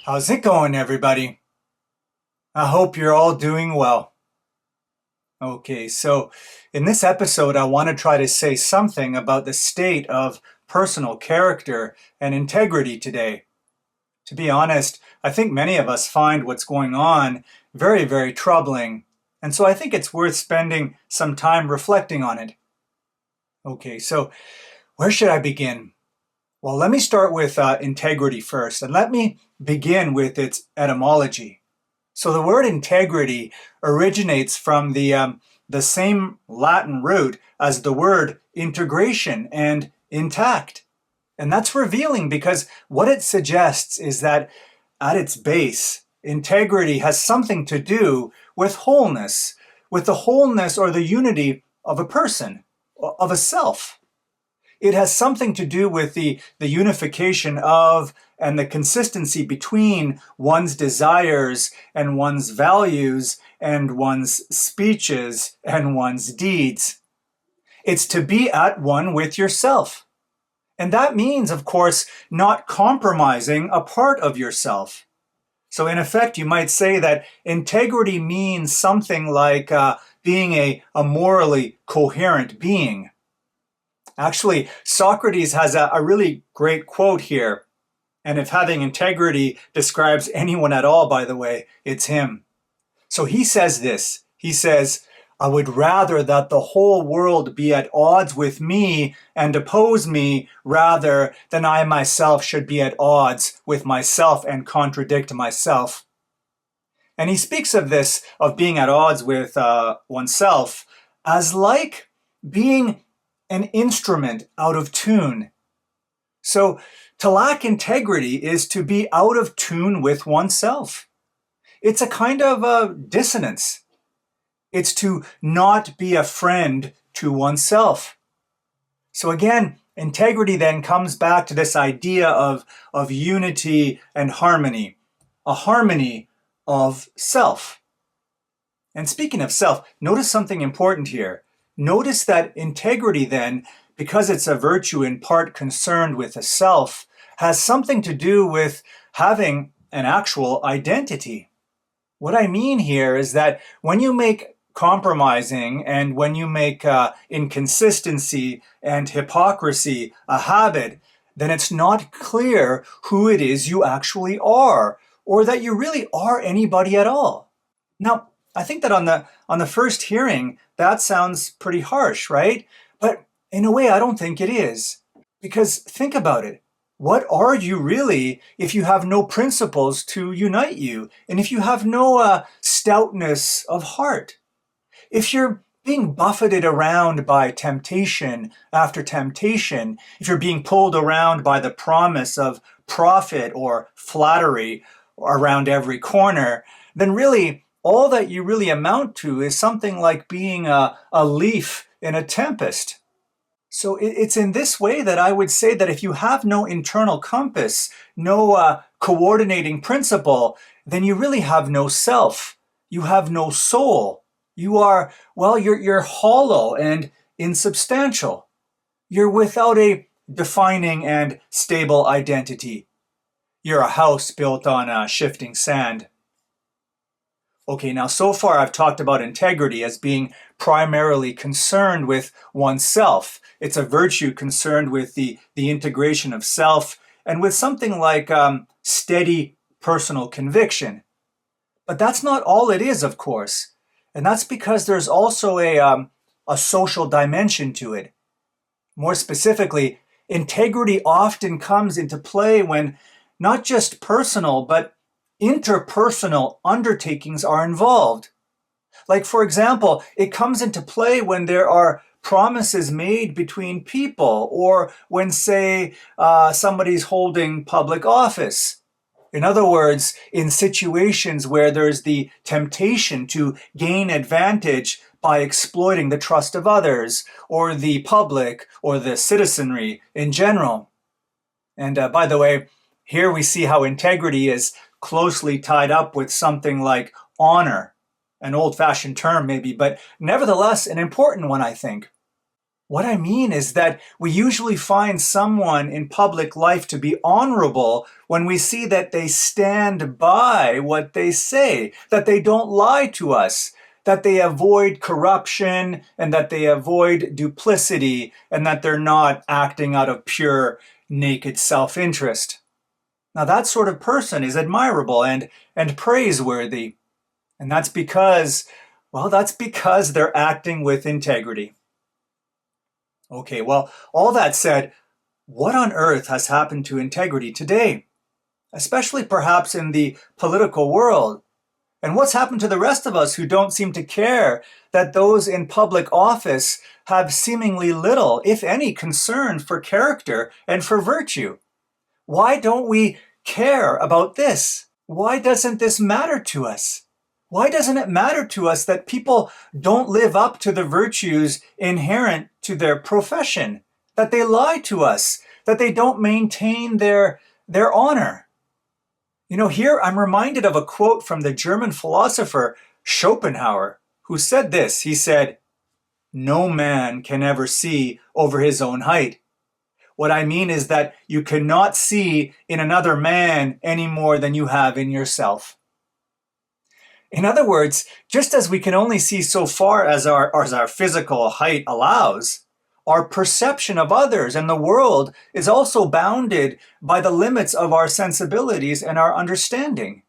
How's it going, everybody? I hope you're all doing well. Okay, so in this episode, I want to try to say something about the state of personal character and integrity today. To be honest, I think many of us find what's going on very, very troubling, and so I think it's worth spending some time reflecting on it. Okay, so where should I begin? Well, let me start with integrity first, and let me begin with its etymology. So the word integrity originates from the same Latin root as the word integration and intact. And that's revealing because what it suggests is that at its base, integrity has something to do with the wholeness or the unity of a person, of a self. It has something to do with the unification of and the consistency between one's desires and one's values and one's speeches and one's deeds. It's to be at one with yourself. And that means, of course, not compromising a part of yourself. So in effect, you might say that integrity means something like being a morally coherent being. Actually, Socrates has a really great quote here. And if having integrity describes anyone at all, by the way, it's him. So he says this. He says, I would rather that the whole world be at odds with me and oppose me rather than I myself should be at odds with myself and contradict myself. And he speaks of this, of being at odds with oneself, as like being an instrument out of tune. So to lack integrity is to be out of tune with oneself. It's a kind of a dissonance. It's to not be a friend to oneself. So again, integrity then comes back to this idea of unity and harmony, a harmony of self. And speaking of self, notice something important here. Notice that integrity then, because it's a virtue in part concerned with the self, has something to do with having an actual identity. What I mean here is that when you make compromising and when you make inconsistency and hypocrisy a habit, then it's not clear who it is you actually are, or that you really are anybody at all. Now, I think that on the first hearing, that sounds pretty harsh, right? But in a way, I don't think it is. Because think about it. What are you really if you have no principles to unite you? And if you have no stoutness of heart? If you're being buffeted around by temptation after temptation, if you're being pulled around by the promise of profit or flattery around every corner, then really all that you really amount to is something like being a leaf in a tempest. So it's in this way that I would say that if you have no internal compass, no coordinating principle, then you really have no self. You have no soul. You are, well, you're hollow and insubstantial. You're without a defining and stable identity. You're a house built on shifting sand. Okay, now so far I've talked about integrity as being primarily concerned with oneself. It's a virtue concerned with the integration of self and with something like steady personal conviction. But that's not all it is, of course. And that's because there's also a social dimension to it. More specifically, integrity often comes into play when not just personal, but interpersonal undertakings are involved. Like, for example, it comes into play when there are promises made between people or when, say, somebody's holding public office. In other words, in situations where there's the temptation to gain advantage by exploiting the trust of others or the public or the citizenry in general. And by the way, here we see how integrity is closely tied up with something like honor, an old-fashioned term maybe, but nevertheless an important one, I think. What I mean is that we usually find someone in public life to be honorable when we see that they stand by what they say, that they don't lie to us, that they avoid corruption and that they avoid duplicity and that they're not acting out of pure, naked self-interest. Now that sort of person is admirable and praiseworthy. And that's because they're acting with integrity. Okay, well, all that said, what on earth has happened to integrity today? Especially perhaps in the political world. And what's happened to the rest of us who don't seem to care that those in public office have seemingly little, if any, concern for character and for virtue? Why don't we care about this? Why doesn't this matter to us? Why doesn't it matter to us that people don't live up to the virtues inherent to their profession, that they lie to us, that they don't maintain their honor? You know, here I'm reminded of a quote from the German philosopher Schopenhauer, who said this. He said, "No man can ever see over his own height." What I mean is that you cannot see in another man any more than you have in yourself. In other words, just as we can only see so far as our physical height allows, our perception of others and the world is also bounded by the limits of our sensibilities and our understanding.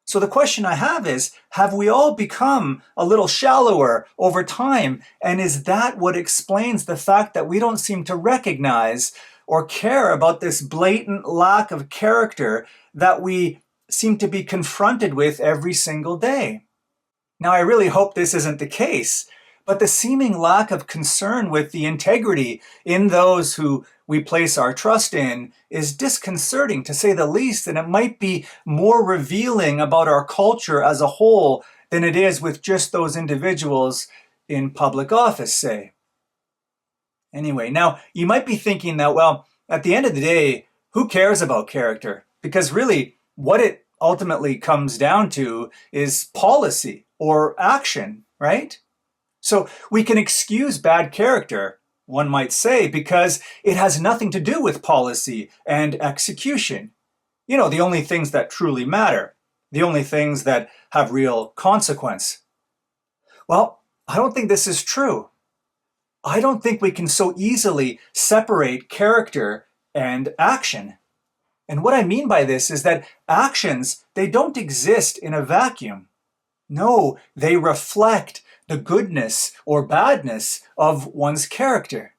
So the question I have we all become a little shallower over time? And is that what explains the fact that we don't seem to recognize or care about this blatant lack of character that we seem to be confronted with every single day? Now, I really hope this isn't the case, but the seeming lack of concern with the integrity in those who we place our trust in is disconcerting, to say the least, and it might be more revealing about our culture as a whole than it is with just those individuals in public office, say. Anyway, now you might be thinking that, well, at the end of the day, who cares about character? Because really, what it ultimately comes down to is policy or action, right? So we can excuse bad character, one might say, because it has nothing to do with policy and execution. You know, the only things that truly matter, the only things that have real consequence. Well, I don't think this is true. I don't think we can so easily separate character and action. And what I mean by this is that actions, they don't exist in a vacuum. No, they reflect the goodness or badness of one's character.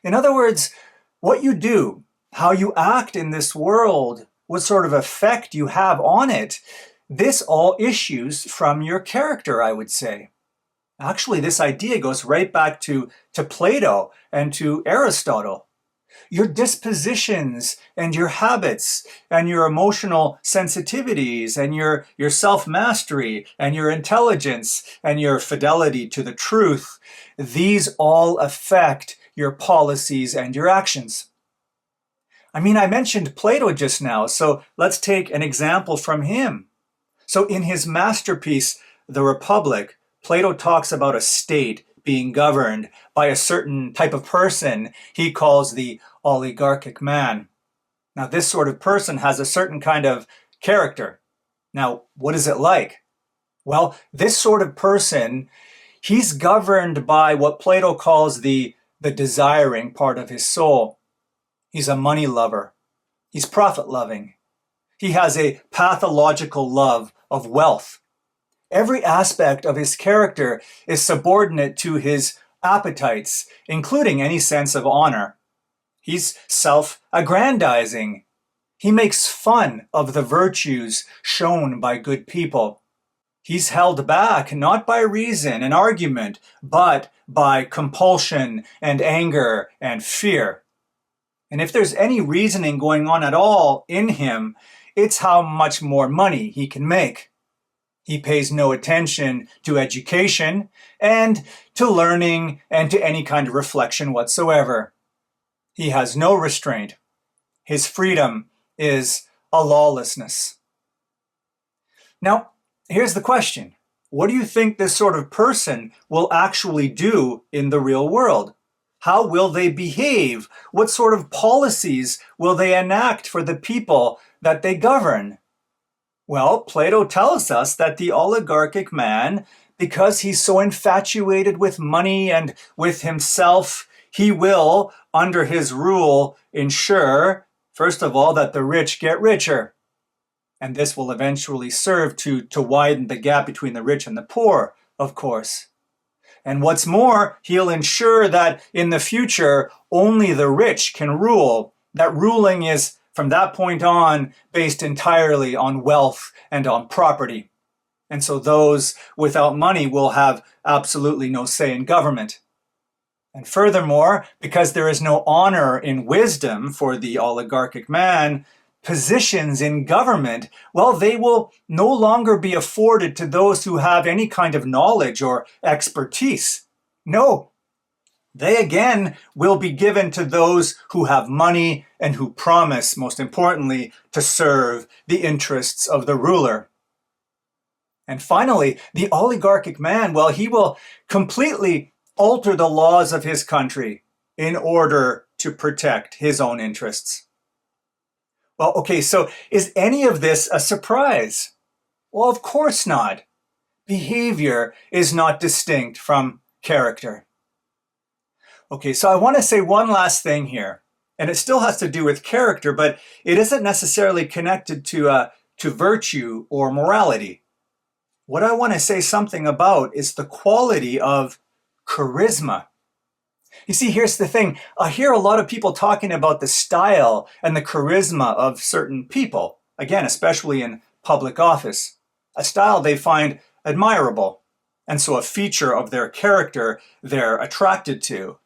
In other words, what you do, how you act in this world, what sort of effect you have on it, this all issues from your character, I would say. Actually, this idea goes right back to Plato and to Aristotle. Your dispositions and your habits and your emotional sensitivities and your self-mastery and your intelligence and your fidelity to the truth, these all affect your policies and your actions. I mean, I mentioned Plato just now, so let's take an example from him. So in his masterpiece, The Republic, Plato talks about a state being governed by a certain type of person he calls the oligarchic man. Now, this sort of person has a certain kind of character. Now, what is it like? Well, this sort of person, he's governed by what Plato calls the desiring part of his soul. He's a money lover. He's profit-loving. He has a pathological love of wealth. Every aspect of his character is subordinate to his appetites, including any sense of honor. He's self-aggrandizing. He makes fun of the virtues shown by good people. He's held back not by reason and argument, but by compulsion and anger and fear. And if there's any reasoning going on at all in him, it's how much more money he can make. He pays no attention to education and to learning and to any kind of reflection whatsoever. He has no restraint. His freedom is a lawlessness. Now, here's the question. What do you think this sort of person will actually do in the real world? How will they behave? What sort of policies will they enact for the people that they govern? Well, Plato tells us that the oligarchic man, because he's so infatuated with money and with himself, he will, under his rule, ensure, first of all, that the rich get richer. And this will eventually serve to widen the gap between the rich and the poor, of course. And what's more, he'll ensure that in the future, only the rich can rule. That ruling is, from that point on, based entirely on wealth and on property. And so those without money will have absolutely no say in government. And furthermore, because there is no honor in wisdom for the oligarchic man, positions in government, well, they will no longer be afforded to those who have any kind of knowledge or expertise. No, they again will be given to those who have money and who promise, most importantly, to serve the interests of the ruler. And finally, the oligarchic man, well, he will completely alter the laws of his country in order to protect his own interests. Well, okay, so is any of this a surprise? Well, of course not. Behavior is not distinct from character. Okay, so I want to say one last thing here, and it still has to do with character, but it isn't necessarily connected to virtue or morality. What I want to say something about is the quality of charisma. You see, here's the thing. I hear a lot of people talking about the style and the charisma of certain people, again, especially in public office, a style they find admirable, and so a feature of their character they're attracted to.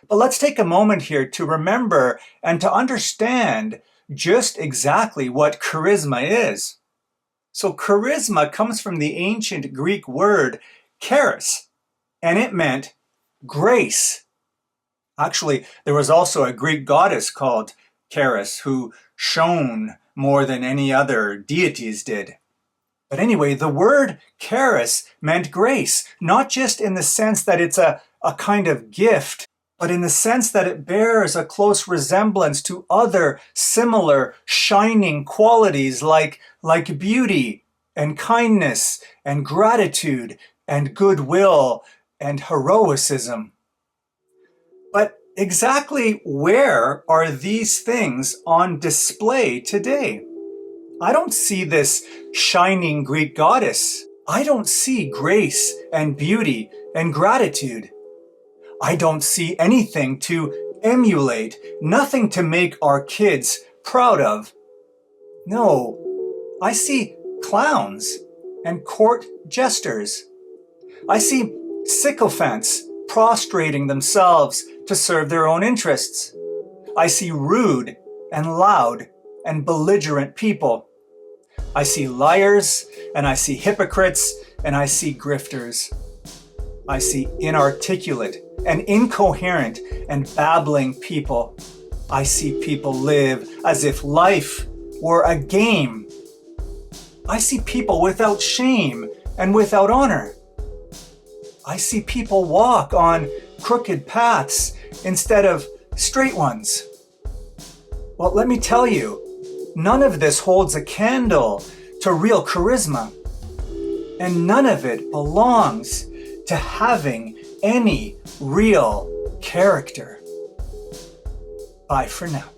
But let's take a moment here to remember and to understand just exactly what charisma is. So charisma comes from the ancient Greek word charis, and it meant grace. Actually, there was also a Greek goddess called Charis who shone more than any other deities did. But anyway, the word charis meant grace, not just in the sense that it's a kind of gift, but in the sense that it bears a close resemblance to other similar shining qualities like beauty and kindness and gratitude and goodwill and heroicism. But exactly where are these things on display today? I don't see this shining Greek goddess. I don't see grace and beauty and gratitude. I don't see anything to emulate, nothing to make our kids proud of. No, I see clowns and court jesters. I see sycophants prostrating themselves to serve their own interests. I see rude and loud and belligerent people. I see liars and I see hypocrites and I see grifters. I see inarticulate and incoherent and babbling people. I see people live as if life were a game. I see people without shame and without honor. I see people walk on crooked paths instead of straight ones. Well, let me tell you, none of this holds a candle to real charisma, and none of it belongs to having any real character. Bye for now.